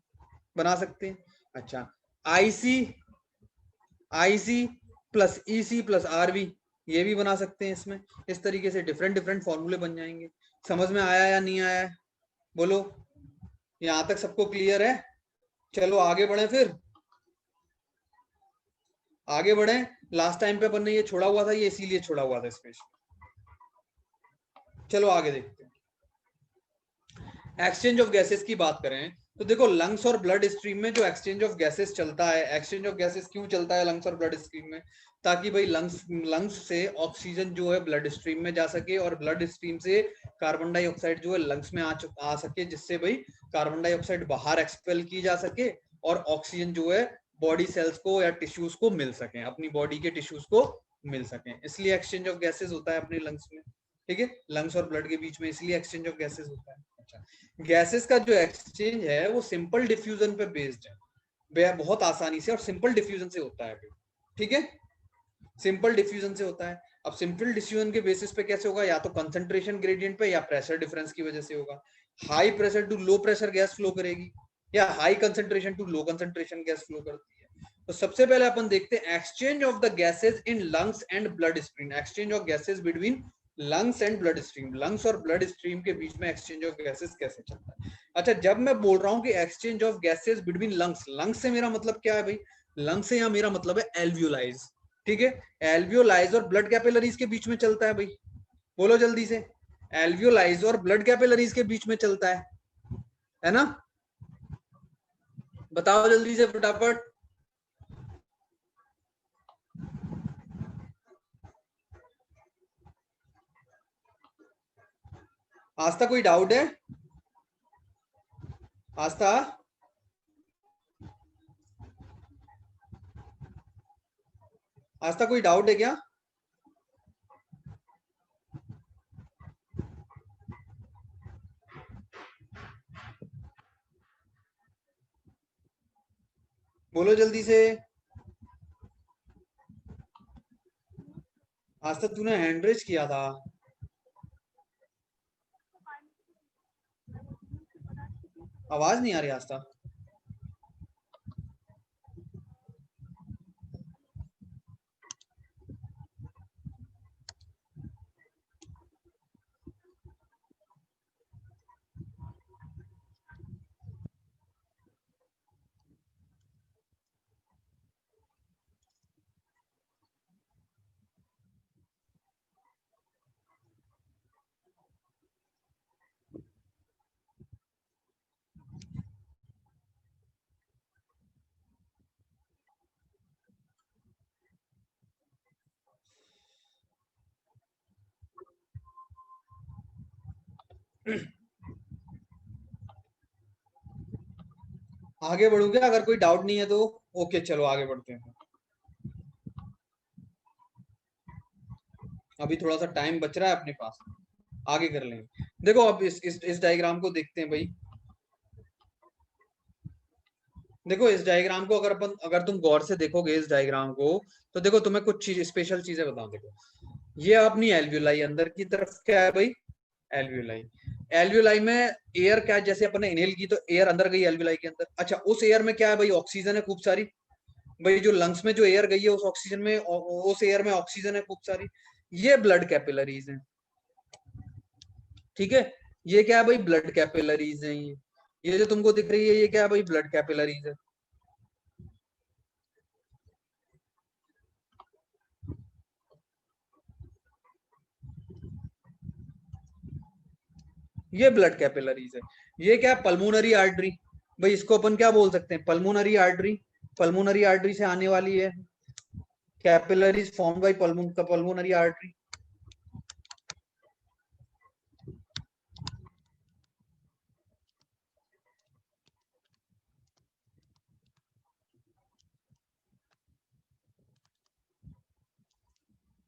S1: बना सकते हैं। अच्छा, IC IC plus EC plus RV, ये भी बना सकते हैं इसमें, इस तरीके से डिफरेंट डिफरेंट फॉर्मूले बन जाएंगे। समझ में आया या नहीं आया, बोलो, यहां तक सबको क्लियर है, चलो आगे बढ़े, फिर आगे बढ़े। लास्ट टाइम पे अपन ने ये छोड़ा हुआ था, ये इसीलिए छोड़ा हुआ था स्पेशल, चलो आगे देखते हैं। एक्सचेंज ऑफ गैसेस की बात करें तो देखो, लंग्स और ब्लड स्ट्रीम में जो एक्सचेंज ऑफ गैसेस चलता है, एक्सचेंज ऑफ गैसेस क्यों चलता है लंग्स और ब्लड स्ट्रीम में, ताकि भाई लंग्स से ऑक्सीजन जो है ब्लड स्ट्रीम में जा सके, और ब्लड स्ट्रीम से कार्बन डाइऑक्साइड जो है लंग्स में आ सके, जिससे भाई कार्बन डाइऑक्साइड बाहर एक्सपेल की जा सके, और ऑक्सीजन जो है बॉडी सेल्स को या टिश्यूज को मिल सके, अपनी बॉडी के टिश्यूज को मिल सके, इसलिए एक्सचेंज ऑफ गैसेस होता है अपने लंग्स में, ठीक है, लंग्स और ब्लड के बीच में, इसलिए एक्सचेंज ऑफ गैसेस होता है। अच्छा, गैसेस का जो एक्सचेंज है वो सिंपल डिफ्यूजन पे बेस्ड है, बहुत आसानी से और सिंपल डिफ्यूजन से होता है, ठीक है, सिंपल डिफ्यूजन से होता है। अब सिंपल डिफ्यूजन के बेसिस पे कैसे होगा, या तो कंसंट्रेशन ग्रेडियंट पे या प्रेशर डिफरेंस की वजह से होगा, high pressure to low pressure gas flow करेगी, या high concentration to low concentration gas flow करती है। तो सबसे पहले अपन देखते हैं exchange of the gases in lungs and blood stream, exchange of gases between lungs and blood stream, lungs और ब्लड स्ट्रीम के बीच में एक्सचेंज ऑफ गैसेस कैसे चलता है। अच्छा, जब मैं बोल रहा हूँ कि exchange of gases between lungs, lungs से मेरा मतलब क्या है भाई, लंग्स से यहाँ मेरा मतलब है एल्वियोलाइज, ठीक है, एल्वियोलाइज और ब्लड कैपिलरीज के बीच में चलता है भाई, बोलो जल्दी से, एल्वियोलाइज और ब्लड कैपिलरीज के बीच में चलता है ना, बताओ जल्दी से फटाफट। आस्था कोई डाउट है, आस्था, आस्था कोई डाउट है क्या, बोलो जल्दी से। आस्था तूने हैंड रेज किया था, आवाज नहीं आ रही आस्था, आगे बढ़ू क्या? अगर कोई डाउट नहीं है तो ओके, चलो आगे बढ़ते हैं। अभी थोड़ा सा टाइम बच रहा है अपने पास, आगे कर लेंगे। देखो अब इस डायग्राम को देखते हैं भाई। देखो इस डायग्राम को अगर तुम गौर से देखोगे इस डायग्राम को, तो देखो तुम्हें कुछ चीज स्पेशल चीजें बताऊं। देखो ये अपनी एल्वियोलाई, अंदर की तरफ क्या है भाई? एल्वियोलाई। एल्वियोलाई में एयर क्या है? जैसे अपन ने इनहेल की तो एयर अंदर गई एल्वियोलाई के अंदर। अच्छा, उस एयर में क्या है भाई? ऑक्सीजन है खूब सारी। भाई जो लंग्स में जो एयर गई है उस ऑक्सीजन में, उस एयर में ऑक्सीजन है खूब सारी। ये ब्लड कैपिलरीज है, ठीक है। ये क्या है भाई? ब्लड कैपिलरीज है। ये जो तुमको दिख रही है ये क्या है भाई? ब्लड कैपिलरीज है। ये ब्लड कैपिलरीज है। ये क्या है? Pulmonary artery. भाई इसको अपन क्या बोल सकते हैं? Pulmonary artery. पल्मोनरी आर्टरी से आने वाली है capillaries form by pulmonary artery.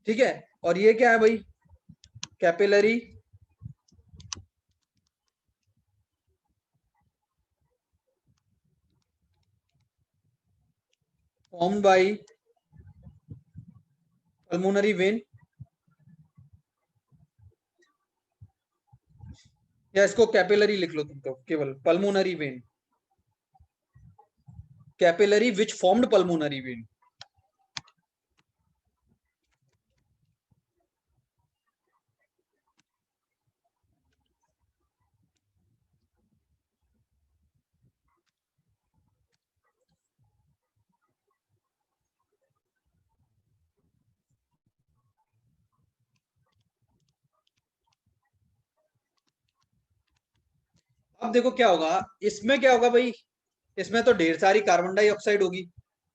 S1: ठीक है। और ये क्या है भाई? Capillary formed by pulmonary vein, या इसको कैपिलरी लिख लो तुम तो, केवल पल्मोनरी वेन। कैपिलरी विच फॉर्म्ड पल्मोनरी वेन। अब देखो क्या होगा इसमें, क्या होगा भाई? इसमें तो ढेर सारी कार्बन डाइऑक्साइड होगी,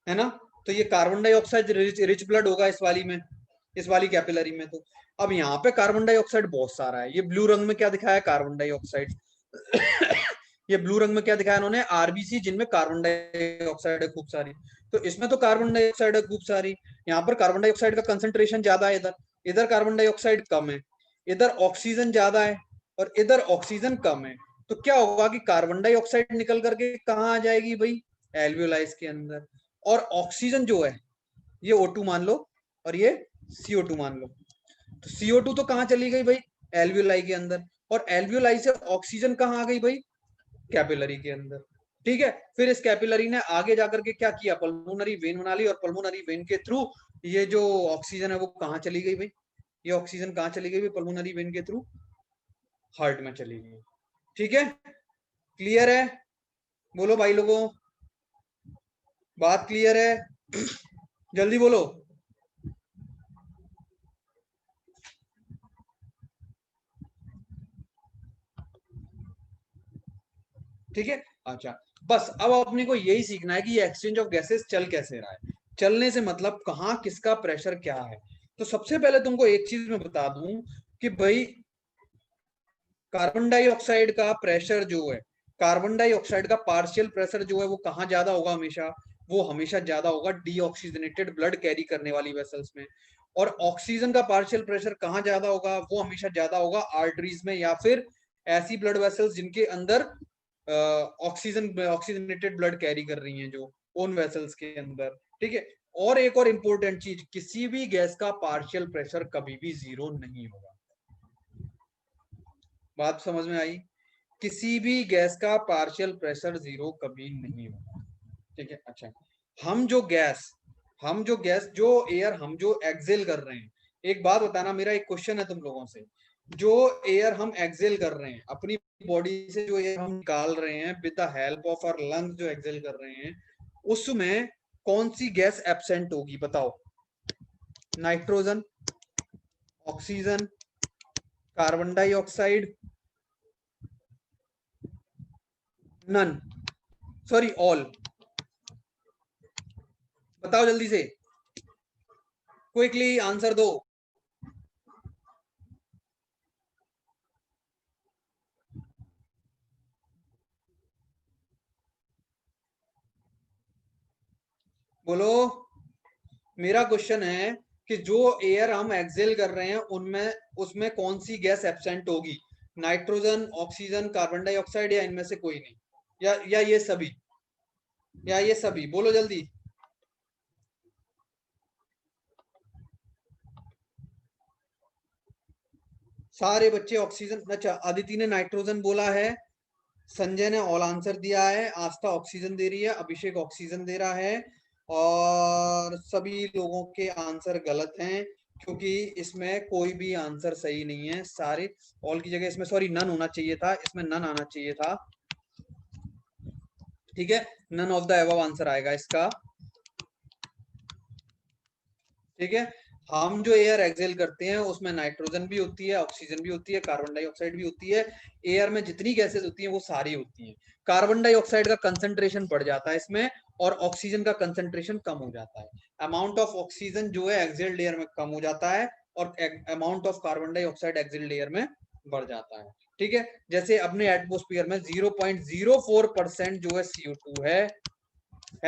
S1: है ना? तो ये कार्बन डाइऑक्साइड रिच ब्लड होगा इस वाली में, इस वाली कैपिलरी में। तो अब यहाँ पे कार्बन डाइऑक्साइड बहुत सारा है। ये ब्लू रंग में क्या दिखाया है? Carbon dioxide. ये ब्लू रंग में क्या दिखाया इन्होंने? आरबीसी, जिनमें कार्बन डाइऑक्साइड है खूब सारी। तो इसमें तो कार्बन डाइऑक्साइड है खूब सारी। यहाँ पर कार्बन डाइऑक्साइड का कंसंट्रेशन ज्यादा है, इधर इधर कार्बन डाइऑक्साइड कम है, इधर ऑक्सीजन ज्यादा है और इधर ऑक्सीजन कम है। तो क्या होगा कि कार्बन डाइऑक्साइड निकल करके कहाँ आ जाएगी भाई? एल्वियोलाइज के अंदर। और ऑक्सीजन जो है ये O2 मान लो और ये CO2 मान लो। तो CO2 तो कहाँ चली गई भाई? एल्वियोलाई के अंदर। और एल्वियोलाई से ऑक्सीजन कहाँ आ गई भाई? कैपिलरी के अंदर। ठीक है। फिर इस कैपिलरी ने आगे जाकर के क्या किया? पल्मोनरी वेन बना ली, और पल्मोनरी वेन के थ्रू ये जो ऑक्सीजन है वो कहाँ चली गई भाई? ये ऑक्सीजन कहाँ चली गई भाई? पल्मोनरी वेन के थ्रू हार्ट में चली गई। ठीक है, क्लियर है? बोलो भाई लोगों, बात क्लियर है? जल्दी बोलो। ठीक है। अच्छा, बस अब अपने को यही सीखना है कि ये एक्सचेंज ऑफ गैसेस चल कैसे रहा है। चलने से मतलब कहाँ किसका प्रेशर क्या है। तो सबसे पहले तुमको एक चीज मैं बता दूं कि भाई कार्बन डाइऑक्साइड का प्रेशर जो है, कार्बन डाइऑक्साइड का पार्शियल प्रेशर जो है वो कहाँ ज्यादा होगा? हमेशा वो हमेशा ज्यादा होगा डीऑक्सीजनेटेड ब्लड कैरी करने वाली वेसल्स में। और ऑक्सीजन का पार्शियल प्रेशर कहाँ ज्यादा होगा? वो हमेशा ज्यादा होगा आर्टरीज में, या फिर ऐसी ब्लड वेसल्स जिनके अंदर ऑक्सीजनेटेड ब्लड कैरी कर रही हैं, जो ओन वेसल्स के अंदर। ठीक है। और एक और इंपॉर्टेंट चीज, किसी भी गैस का पार्शियल प्रेशर कभी भी जीरो नहीं होगा। बात समझ में आई? किसी भी गैस का पार्शियल प्रेशर जीरो कभी नहीं होगा। ठीक है। अच्छा, हम जो गैस जो एयर हम जो एक्सेल कर रहे हैं, एक बात बताना, मेरा एक क्वेश्चन है तुम लोगों से। जो एयर हम एक्सेल कर रहे हैं अपनी बॉडी से, जो एयर हम निकाल रहे हैं with the help of our lungs, जो एक्सेल कर रहे हैं, उसमें कौन सी गैस एब्सेंट होगी? बताओ। Nitrogen, oxygen, carbon dioxide, none, sorry all. बताओ जल्दी से, क्विकली आंसर दो। बोलो। मेरा क्वेश्चन है कि जो एयर हम एक्सेल कर रहे हैं उनमें उसमें कौन सी गैस एब्सेंट होगी? नाइट्रोजन, ऑक्सीजन, कार्बन डाइऑक्साइड, या इनमें से कोई नहीं, या ये सभी, या ये सभी? बोलो जल्दी। सारे बच्चे ऑक्सीजन। अच्छा, अदिति ने नाइट्रोजन बोला है, संजय ने ऑल आंसर दिया है, आस्था ऑक्सीजन दे रही है, अभिषेक ऑक्सीजन दे रहा है, और सभी लोगों के आंसर गलत हैं क्योंकि इसमें कोई भी आंसर सही नहीं है। सारे ऑल की जगह इसमें सॉरी नन होना चाहिए था, इसमें नन आना चाहिए था। ठीक है, none of the above answer आएगा इसका। ठीक है, हम जो एयर एक्सेल करते हैं उसमें नाइट्रोजन भी होती है, ऑक्सीजन भी होती है, कार्बन डाइऑक्साइड भी होती है। एयर में जितनी गैसेस होती हैं वो सारी होती हैं। कार्बन डाइऑक्साइड का कंसंट्रेशन बढ़ जाता है इसमें और ऑक्सीजन का कंसंट्रेशन कम हो जाता है। अमाउंट ऑफ ऑक्सीजन जो है एक्सेल लेयर में कम हो जाता है और amount of carbon dioxide exhale layer में बढ़ जाता है। ठीक है, जैसे अपने एटमोस्फियर में 0.04% जो है CO2 है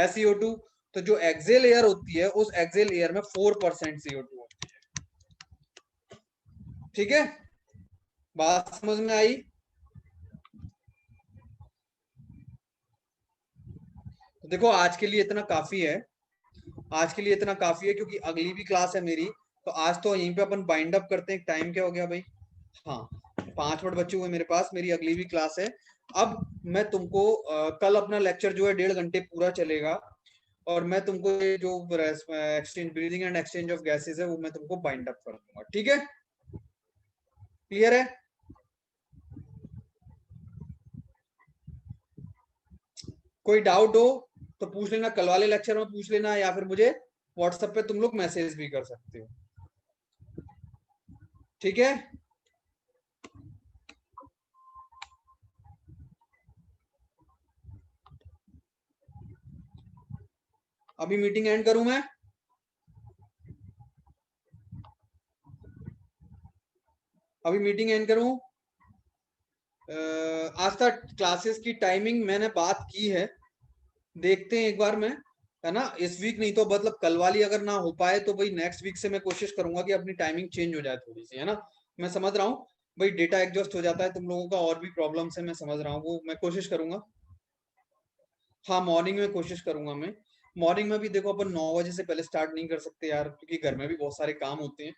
S1: CO2। तो जो एक्सेल एयर होती है उस एक्सेल एयर में 4% CO2 होती है। ठीक है, बात समझ में आई? तो देखो आज के लिए इतना काफी है, आज के लिए इतना काफी है क्योंकि अगली भी क्लास है मेरी। तो आज तो यहीं पे अपन बाइंड अप करते हैं। टाइम क्या हो गया भाई? हाँ, 5 मिनट बचे हुए मेरे पास, मेरी अगली भी क्लास है। अब मैं तुमको कल अपना लेक्चर जो है 1.5 घंटे पूरा चलेगा और मैं तुमको ये जो exchange breathing and exchange of gases है वो मैं तुमको बाइंड अप कर दूंगा। ठीक है, क्लियर है? कोई डाउट हो तो पूछ लेना, कल वाले लेक्चर में पूछ लेना, या फिर मुझे व्हाट्सएप पे तुम लोग मैसेज भी कर सकते हो। ठीक है, अभी मीटिंग एंड करूं मैं? अभी मीटिंग एंड करूं? आज तक क्लासेस की टाइमिंग मैंने बात की है, देखते हैं एक बार मैं, है ना? इस वीक नहीं तो मतलब कल वाली अगर ना हो पाए तो भाई नेक्स्ट वीक से मैं कोशिश करूंगा कि अपनी टाइमिंग चेंज हो जाए थोड़ी सी, है ना? मैं समझ रहा हूँ भाई डेटा एग्जॉस्ट हो जाता है तुम लोगों का, और भी प्रॉब्लम्स है, मैं समझ रहा हूँ, वो मैं कोशिश करूंगा। हाँ, मॉर्निंग में कोशिश करूंगा मैं। मॉर्निंग में भी देखो अपन 9 बजे से पहले स्टार्ट नहीं कर सकते यार, क्योंकि घर में भी बहुत सारे काम होते हैं।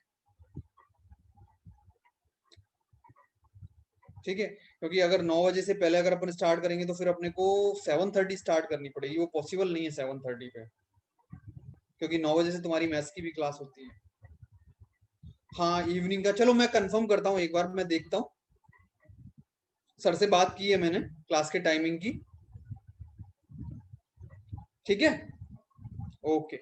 S1: ठीक है, क्योंकि अगर 9 बजे से पहले अगर अपन स्टार्ट करेंगे तो फिर अपने को 7:30 स्टार्ट करनी पड़ेगी, वो पॉसिबल नहीं है 7:30 पे, क्योंकि 9 बजे से तुम्हारी मैथ्स की भी क्लास होती है। हाँ, इवनिंग का चलो मैं कंफर्म करता हूँ, एक बार मैं देखता हूँ। सर से बात की है मैंने क्लास के टाइमिंग की। ठीक है, ओके।